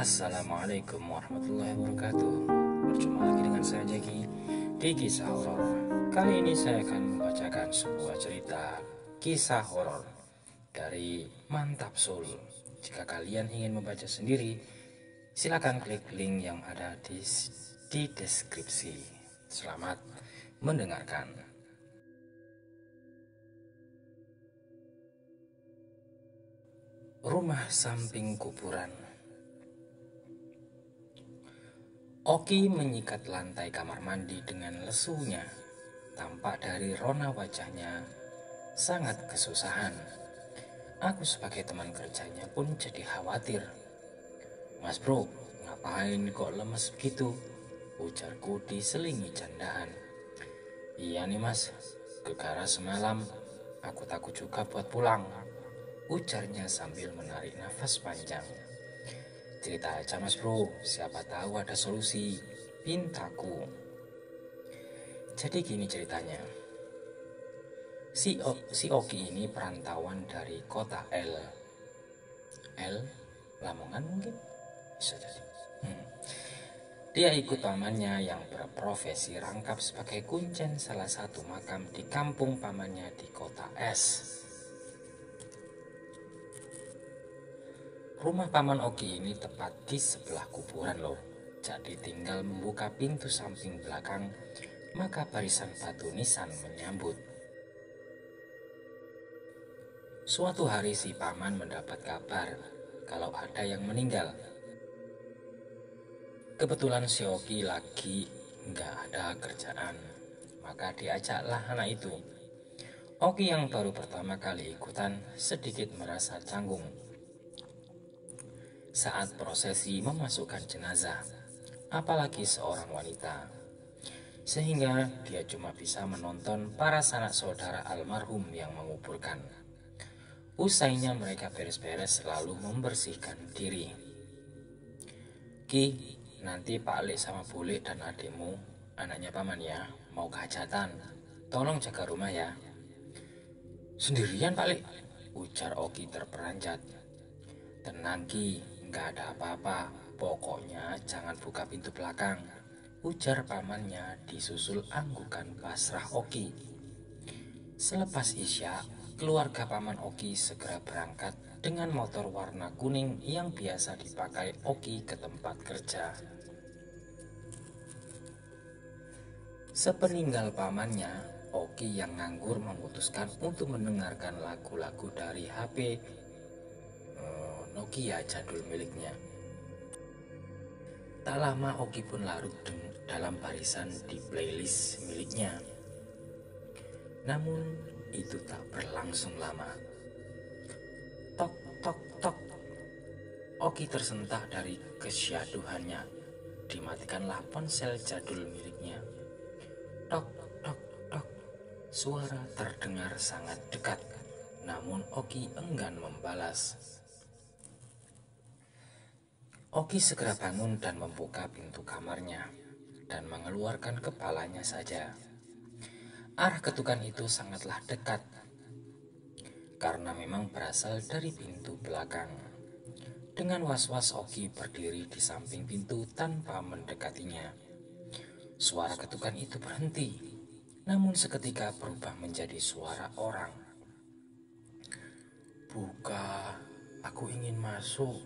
Assalamualaikum warahmatullahi wabarakatuh. Berjumpa lagi dengan saya Jeki di Kisah Horor. Kali ini saya akan membacakan sebuah cerita kisah horor dari Mantap Sul. Jika kalian ingin membaca sendiri, silakan klik link yang ada di deskripsi. Selamat mendengarkan. Rumah samping kuburan. Oki menyikat lantai kamar mandi dengan lesunya. Tampak dari rona wajahnya sangat kesusahan. Aku sebagai teman kerjanya pun jadi khawatir. "Mas bro, ngapain kok lemes begitu?" ujarku diselingi candaan. "Iya nih mas, gegara semalam. Aku takut juga buat pulang," ujarnya sambil menarik nafas panjang. "Cerita aja mas bro, siapa tahu ada solusi," pintaku. Jadi gini ceritanya. Si Oki ini perantauan dari kota Lamongan mungkin? Bisa jadi. Dia ikut pamannya yang berprofesi rangkap sebagai kuncen salah satu makam di kampung pamannya di kota S. Rumah paman Oki ini tepat di sebelah kuburan loh. Jadi tinggal membuka pintu samping belakang, maka barisan batu nisan menyambut. Suatu hari si paman mendapat kabar kalau ada yang meninggal. Kebetulan si Oki lagi nggak ada kerjaan, maka diajaklah anak itu. Oki yang baru pertama kali ikutan sedikit merasa canggung saat prosesi memasukkan jenazah, apalagi seorang wanita, sehingga dia cuma bisa menonton para sanak saudara almarhum yang menguburkan. Usainya mereka beres-beres selalu membersihkan diri. "Ki, nanti Pak Lek sama Bu Lek dan adikmu, anaknya paman ya, mau kehajatan. Tolong jaga rumah ya." "Sendirian Pak Lek?" ujar Oki terperanjat. "Tenang Ki, nggak ada apa-apa. Pokoknya jangan buka pintu belakang," ujar pamannya disusul anggukan pasrah Oki. Selepas isya, keluarga paman Oki segera berangkat dengan motor warna kuning yang biasa dipakai Oki ke tempat kerja. Sepeninggal pamannya, Oki yang nganggur memutuskan untuk mendengarkan lagu-lagu dari HP Nokia jadul miliknya. Tak lama Oki pun larut dalam barisan di playlist miliknya. Namun itu tak berlangsung lama. Tok tok tok. Oki tersentak dari kesyaduhannya. Dimatikanlah ponsel jadul miliknya. Tok tok tok. Suara terdengar sangat dekat, namun Oki enggan membalas. Oki segera bangun dan membuka pintu kamarnya dan mengeluarkan kepalanya saja. Arah ketukan itu sangatlah dekat karena memang berasal dari pintu belakang. Dengan was-was Oki berdiri di samping pintu tanpa mendekatinya. Suara ketukan itu berhenti, namun seketika berubah menjadi suara orang. "Buka, aku ingin masuk.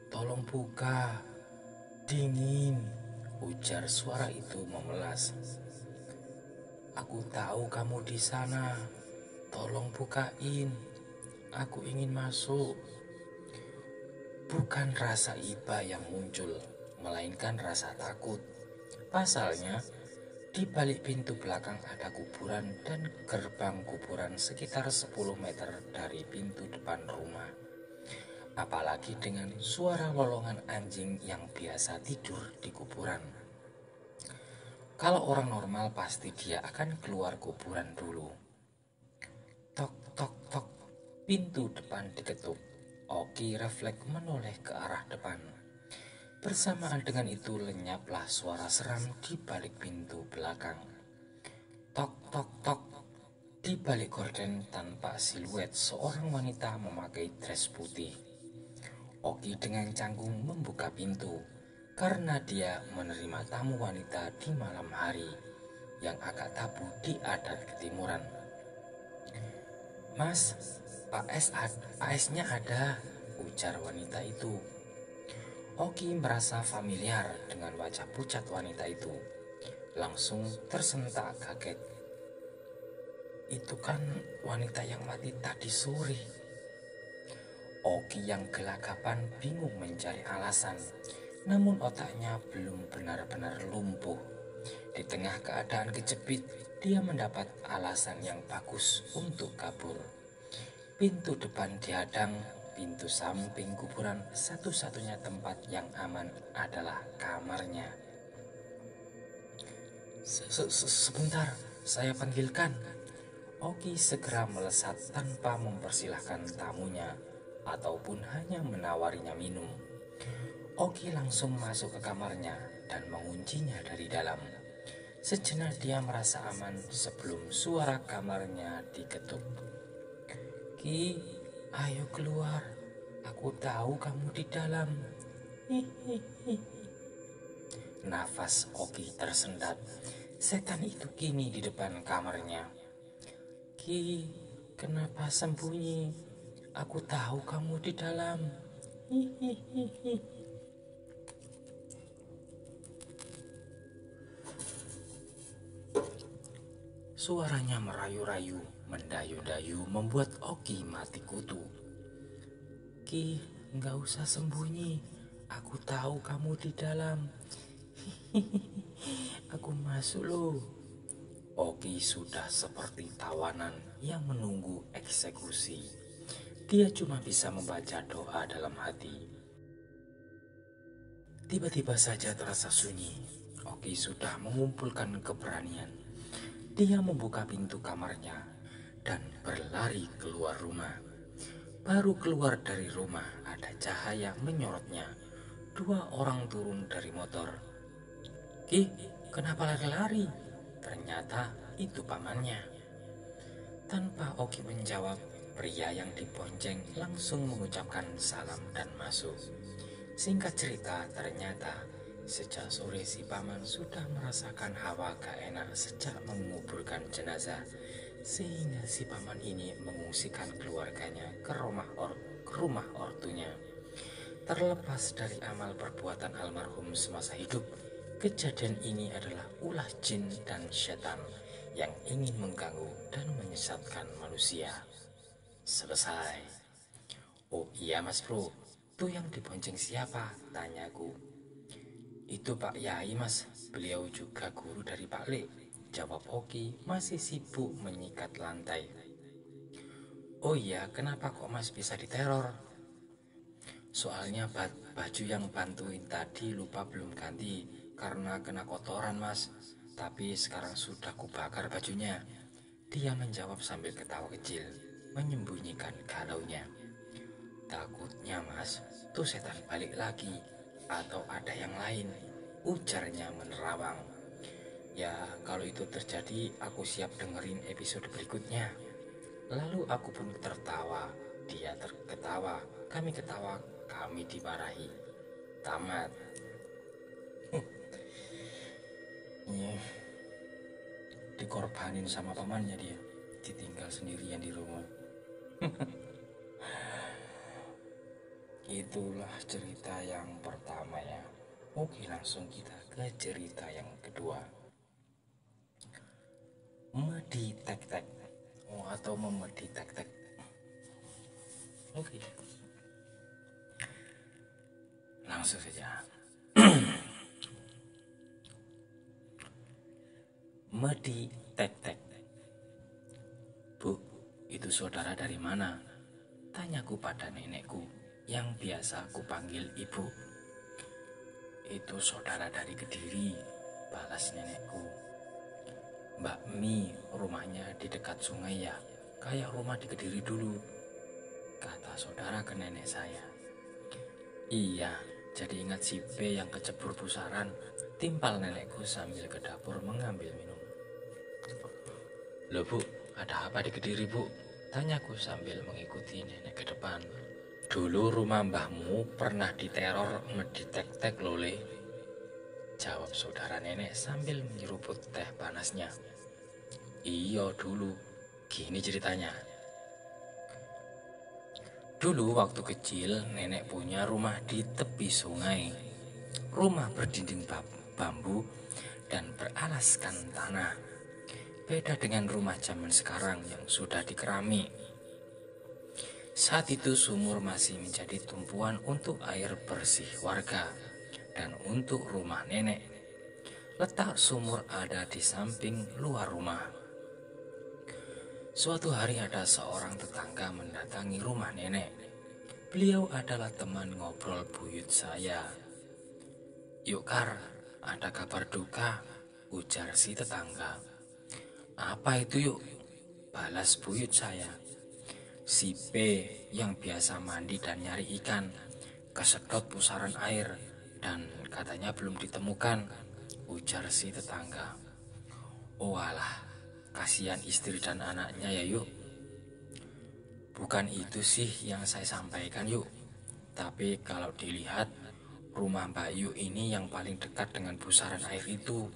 Tolong buka, dingin," ujar suara itu memelas. "Aku tahu kamu di sana. Tolong bukain. Aku ingin masuk." Bukan rasa iba yang muncul, melainkan rasa takut. Pasalnya, di balik pintu belakang ada kuburan dan gerbang kuburan sekitar 10 meter dari pintu depan rumah. Apalagi dengan suara lolongan anjing yang biasa tidur di kuburan. Kalau orang normal pasti dia akan keluar kuburan dulu. Tok tok tok. Pintu depan diketuk. Oki refleks menoleh ke arah depan. Bersamaan dengan itu lenyaplah suara seram di balik pintu belakang. Tok tok tok. Di balik gorden tampak siluet seorang wanita memakai dress putih. Oki dengan canggung membuka pintu karena dia menerima tamu wanita di malam hari yang agak tabu di adat ketimuran. "Mas, Pak S-nya ada," ujar wanita itu. Oki merasa familiar dengan wajah pucat wanita itu. Langsung tersentak kaget. "Itu kan wanita yang mati tadi sore." Oki yang gelagapan bingung mencari alasan, namun otaknya belum benar-benar lumpuh. Di tengah keadaan kejepit, dia mendapat alasan yang bagus untuk kabur. Pintu depan dihadang, pintu samping kuburan, satu-satunya tempat yang aman adalah kamarnya. Sebentar, saya panggilkan." Oki segera melesat tanpa mempersilahkan tamunya ataupun hanya menawarinya minum. Oki langsung masuk ke kamarnya dan menguncinya dari dalam. Sejenak dia merasa aman sebelum suara kamarnya diketuk. "Ki, ayo keluar. Aku tahu kamu di dalam." Hihihi. Nafas Oki tersendat. Setan itu kini di depan kamarnya. "Ki, kenapa sembunyi? Aku tahu kamu di dalam." Hihihi. Suaranya merayu-rayu, mendayu-dayu membuat Oki mati kutu. "Ki, nggak usah sembunyi. Aku tahu kamu di dalam. Aku masuk loh." Oki sudah seperti tawanan yang menunggu eksekusi. Dia cuma bisa membaca doa dalam hati. Tiba-tiba saja terasa sunyi. Oki sudah mengumpulkan keberanian. Dia membuka pintu kamarnya dan berlari keluar rumah. Baru keluar dari rumah, ada cahaya menyorotnya. 2 orang turun dari motor. "Ki, kenapa lari-lari?" Ternyata itu pamannya. Tanpa Oki menjawab, pria yang dibonceng langsung mengucapkan salam dan masuk. Singkat cerita, ternyata sejak sore si paman sudah merasakan hawa gak enak sejak menguburkan jenazah. Sehingga si paman ini mengungsikan keluarganya ke rumah ortunya. Terlepas dari amal perbuatan almarhum semasa hidup, kejadian ini adalah ulah jin dan setan yang ingin mengganggu dan menyesatkan manusia. Selesai. "Oh iya mas bro, tuh yang dibonceng siapa?" tanyaku. "Itu Pak Yai mas, beliau juga guru dari Pak Le," jawab Oki masih sibuk menyikat lantai. "Oh iya, kenapa kok mas bisa diteror?" "Soalnya baju yang bantuin tadi lupa belum ganti karena kena kotoran mas. Tapi sekarang sudah kubakar bajunya," dia menjawab sambil ketawa kecil, menyembunyikan galaunya. "Takutnya mas, tuh setan balik lagi atau ada yang lain," ujarnya menerawang. "Ya kalau itu terjadi aku siap dengerin episode berikutnya." Lalu aku pun tertawa, dia terketawa, kami ketawa, kami dimarahi. Tamat. Dikorbanin sama pamannya dia, ditinggal sendirian di rumah. Itulah cerita yang pertama ya. Oke, langsung kita ke cerita yang kedua. Medi tek-tek atau memedi tek-tek. Oke, langsung saja. Medi tek-tek. "Bu, itu saudara dari mana?" tanyaku pada nenekku yang biasa aku panggil ibu. "Itu saudara dari Kediri," balas nenekku. "Mbak Mi rumahnya di dekat sungai ya, kayak rumah di Kediri dulu," kata saudara ke nenek saya. "Iya, jadi ingat si B yang kecebur pusaran," timpal nenekku sambil ke dapur mengambil minum. "Loh Bu, ada apa di Kediri Bu?" tanyaku sambil mengikuti nenek ke depan. Dulu rumah mbahmu pernah diteror meditek-tek lole, jawab saudara nenek sambil menyeruput teh panasnya. Iya dulu, gini ceritanya. Dulu waktu kecil nenek punya rumah di tepi sungai. Rumah berdinding bambu dan beralaskan tanah. Beda dengan rumah zaman sekarang yang sudah dikeramik. Saat itu sumur masih menjadi tumpuan untuk air bersih warga dan untuk rumah nenek. Letak sumur ada di samping luar rumah. Suatu hari ada seorang tetangga mendatangi rumah nenek. Beliau adalah teman ngobrol buyut saya. Yuk Kar, ada kabar duka, ujar si tetangga. Apa itu yuk? Balas buyut saya. Si P yang biasa mandi dan nyari ikan kesedot pusaran air dan katanya belum ditemukan, ujar si tetangga. Oh alah, kasihan istri dan anaknya ya yuk. Bukan itu sih yang saya sampaikan yuk. Tapi kalau dilihat, rumah Mbak Yu ini yang paling dekat dengan pusaran air itu.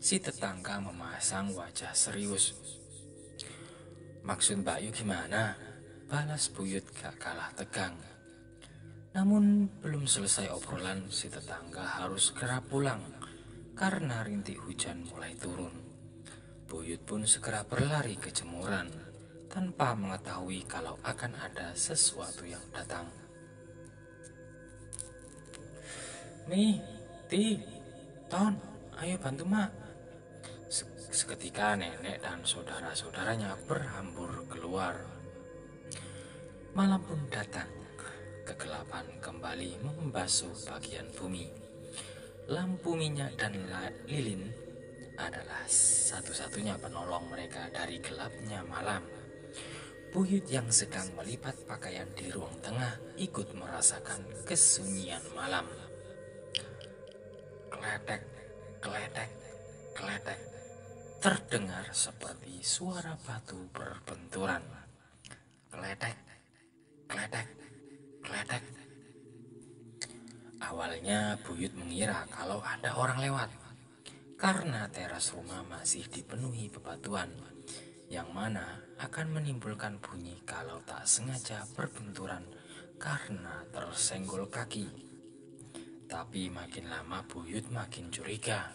Si tetangga memasang wajah serius. Maksud Mbak Yu gimana? Balas buyut gak kalah tegang. Namun belum selesai obrolan, si tetangga harus segera pulang karena rintik hujan mulai turun. Buyut pun segera berlari ke jemuran tanpa mengetahui kalau akan ada sesuatu yang datang. Nih, Ti, Ton, ayo bantu mak. Seketika nenek dan saudara-saudaranya berhambur keluar. Malam pun datang. Kegelapan kembali membasuh bagian bumi. Lampu minyak dan lilin adalah satu-satunya penolong mereka dari gelapnya malam. Buyut yang sedang melipat pakaian di ruang tengah ikut merasakan kesunyian malam. Kletek, kletek, kletek, terdengar seperti suara batu berbenturan. Kletek, kletek, kletek. Awalnya Buyut mengira kalau ada orang lewat, karena teras rumah masih dipenuhi bebatuan, yang mana akan menimbulkan bunyi kalau tak sengaja berbenturan karena tersenggol kaki. Tapi makin lama Buyut makin curiga,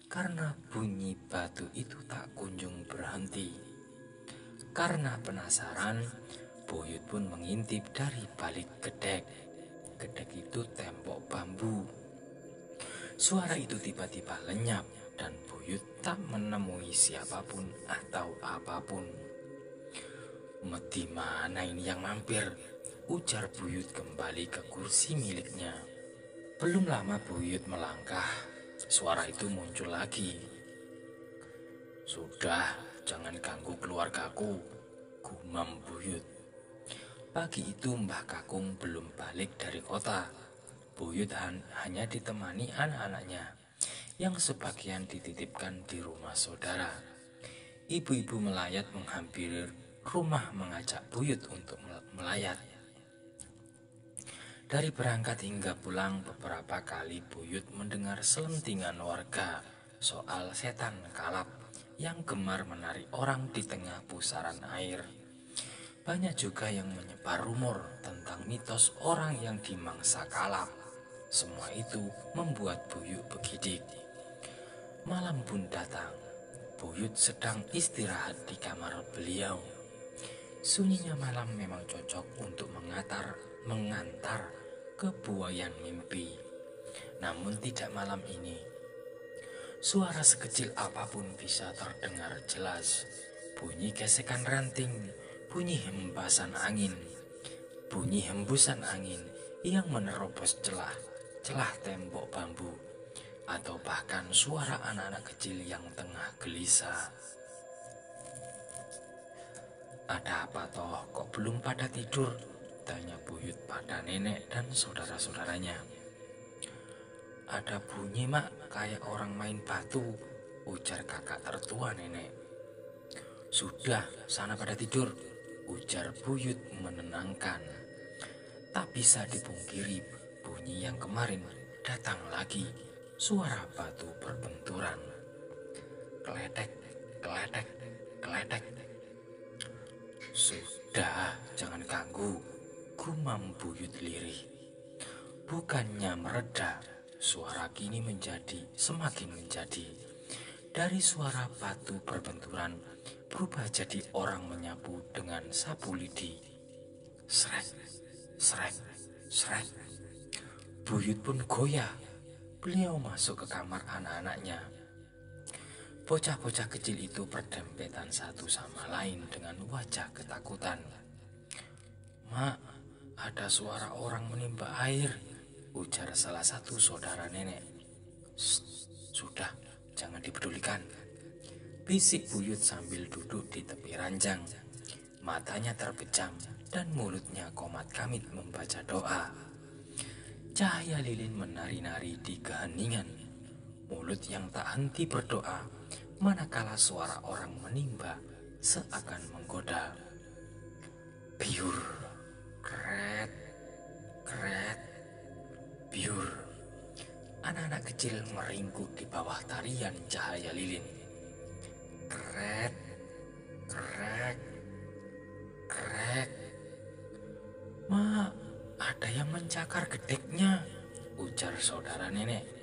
karena bunyi batu itu tak kunjung berhenti. Karena penasaran, Buyut pun mengintip dari balik gedek. Gedek itu tembok bambu. Suara itu tiba-tiba lenyap dan Buyut tak menemui siapapun atau apapun. Meti mana ini yang mampir? Ujar Buyut kembali ke kursi miliknya. Belum lama Buyut melangkah, suara itu muncul lagi. Sudah, jangan ganggu keluargaku, gumam Buyut. Pagi itu Mbah Kakung belum balik dari kota. Buyut hanya ditemani anak-anaknya, yang sebagian dititipkan di rumah saudara. Ibu-ibu melayat menghampiri rumah mengajak Buyut untuk melayat. Dari berangkat hingga pulang beberapa kali Buyut mendengar selentingan warga soal setan kalap yang gemar menarik orang di tengah pusaran air. Banyak juga yang menyebar rumor tentang mitos orang yang dimangsa kalap. Semua itu membuat Buyut begidik. Malam pun datang. Buyut sedang istirahat di kamar beliau. Sunyinya malam memang cocok untuk mengantar kebuayan mimpi. Namun tidak malam ini. Suara sekecil apapun bisa terdengar jelas. Bunyi gesekan ranting, bunyi hembusan angin yang menerobos celah tembok bambu, atau bahkan suara anak-anak kecil yang tengah gelisah. Ada apa toh, kok belum pada tidur? Tanya Buyut pada nenek dan saudara-saudaranya. Ada bunyi mak, kayak orang main batu, ujar kakak tertua nenek. Sudah, sana pada tidur, ujar Buyut menenangkan. Tak bisa dipungkiri, bunyi yang kemarin datang lagi. Suara batu berbenturan. Kletek, kletek, kletek. Sudah, jangan ganggu, gumam buyut lirih. Bukannya mereda, suara kini semakin menjadi. Dari suara batu berbenturan berubah jadi orang menyapu dengan sapu lidi. Srek, srek, srek. Buyut pun goyah. Beliau masuk ke kamar anak-anaknya. Bocah-bocah kecil itu berdempetan satu sama lain dengan wajah ketakutan. "Mak, ada suara orang menimba air," ujar salah satu saudara nenek. "Sudah, jangan dipedulikan," bisik buyut sambil duduk di tepi ranjang. Matanya terpejam dan mulutnya komat kamit membaca doa. Cahaya lilin menari-nari di keheningan. Mulut yang tak henti berdoa, manakala suara orang menimba seakan menggoda. Biur, kret, kret, biur. Anak-anak kecil meringkuk di bawah tarian cahaya lilin. Kret, krek, krek. "Mak, ada yang mencakar gedeknya," ujar saudara nenek.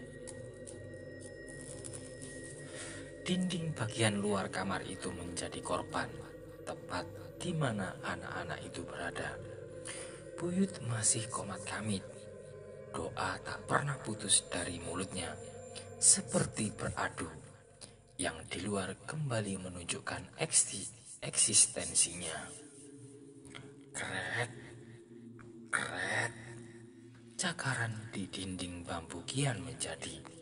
Dinding bagian luar kamar itu menjadi korban, tepat di mana anak-anak itu berada. Buyut masih komat kamit. Doa tak pernah putus dari mulutnya, seperti beradu. Yang di luar kembali menunjukkan eksistensinya. Kret, kret. Cakaran di dinding bambu kian menjadi.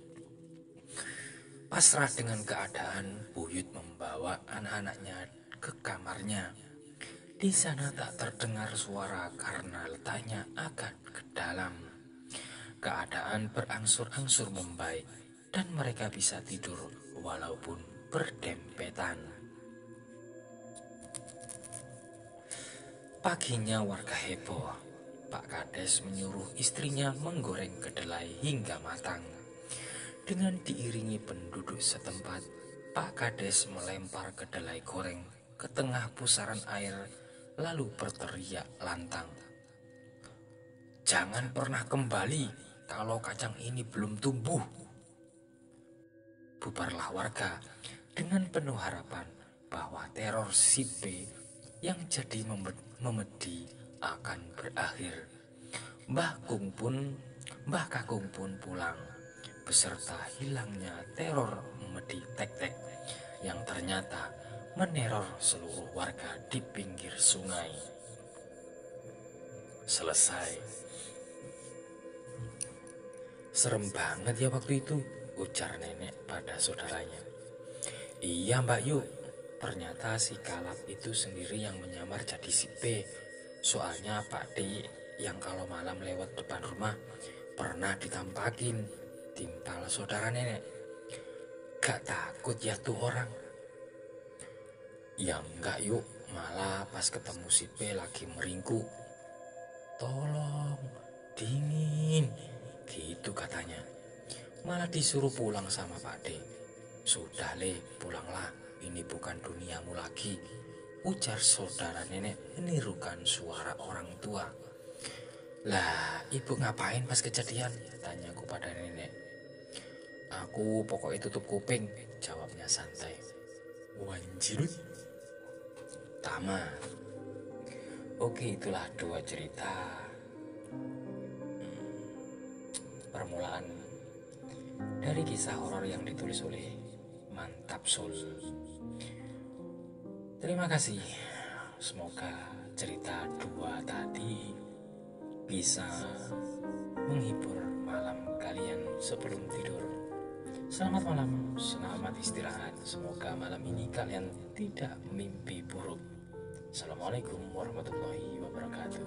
Pasrah dengan keadaan, Buyut membawa anak-anaknya ke kamarnya. Di sana tak terdengar suara karena letaknya agak ke dalam. Keadaan berangsur-angsur membaik dan mereka bisa tidur walaupun berdempetan. Paginya warga heboh. Pak Kades menyuruh istrinya menggoreng kedelai hingga matang. Dengan diiringi penduduk setempat, Pak Kades melempar kedelai goreng ke tengah pusaran air lalu berteriak lantang. "Jangan pernah kembali kalau kacang ini belum tumbuh." Bubarlah warga dengan penuh harapan bahwa teror si B yang jadi memedi akan berakhir. Mbah Kakung pun pulang beserta hilangnya teror memedi tek-tek yang ternyata meneror seluruh warga di pinggir sungai. Selesai. "Serem banget ya waktu itu," ujar nenek pada saudaranya. "Iya Mbak Yu, ternyata si Kalap itu sendiri yang menyamar jadi si B. Soalnya Pak D yang kalau malam lewat depan rumah pernah ditampakin," timpal saudara nenek. "Gak takut ya tuh orang?" "Ya enggak Yuk, malah pas ketemu si B lagi meringkuk. 'Tolong, dingin,' gitu katanya. Malah disuruh pulang sama Pak D. 'Sudah Le, pulanglah, ini bukan duniamu lagi,' ujar saudara nenek menirukan suara orang tua. "Lah, ibu ngapain pas kejadian?" tanyaku pada nenek. "Aku pokoknya tutup kuping," jawabnya santai. Wanjirut tamat. Oke, itulah dua cerita permulaan dari kisah horor yang ditulis oleh Mantap Sul. Terima kasih. Semoga cerita dua tadi bisa menghibur malam kalian sebelum tidur. Selamat malam, selamat istirahat. Semoga malam ini kalian tidak mimpi buruk. Assalamualaikum warahmatullahi wabarakatuh.